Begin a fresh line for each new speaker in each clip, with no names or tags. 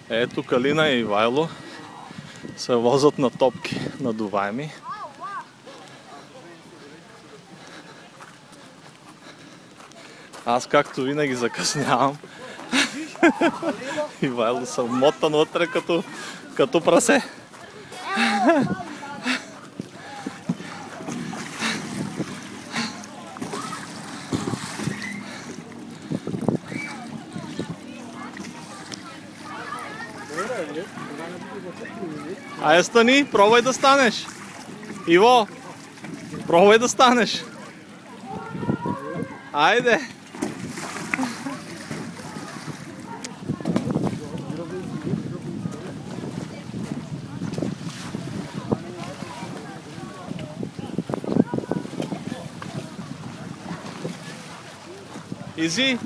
Ето Калина и Ивайло се возят на топки надуваеми. Аз както винаги закъснявам. Ивайло съм мотан вътре като прасе. Айде стани, пробвай да станеш. Иво, пробвай да станеш. Айде. Изи.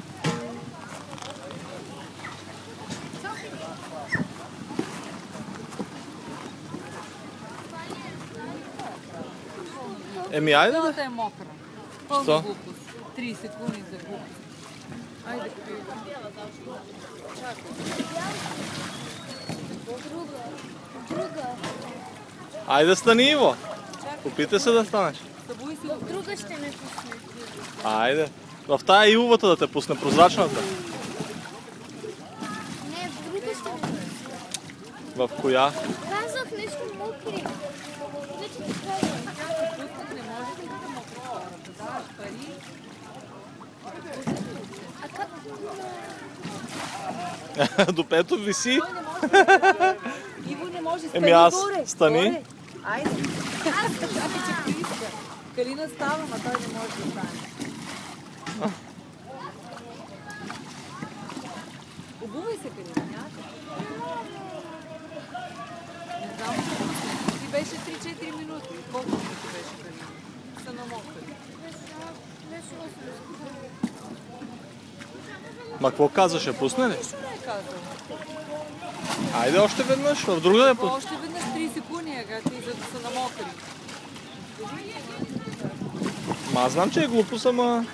Еми, айде да.
Е мокра.
Що?
3 секунди за глупост. Айде.
Айде стани, Иво. Опитай се да станеш.
Друга ще ме пусне.
Айде. В тая ивовата да те пусне, прозрачната.
Не, в друга ще ме пусне.
В коя?
Казах нещо мокри. Вече ти казах.
До пето виси.
Иво не може.
Еми аз стани.
Айде. Калина става, но той не може да стане. Обувай се, Калина, някак. Не знам, ти беше 3-4 минути. Колко минути беше, Калина? Са намокали.
Ма какво казваше? Пусне ли?
Нищо не е казал.
Айде още веднъж, в друга да пусне.
Още веднъж 3 секунди, ти за да са намокали.
Ма аз знам, че е глупост, ама...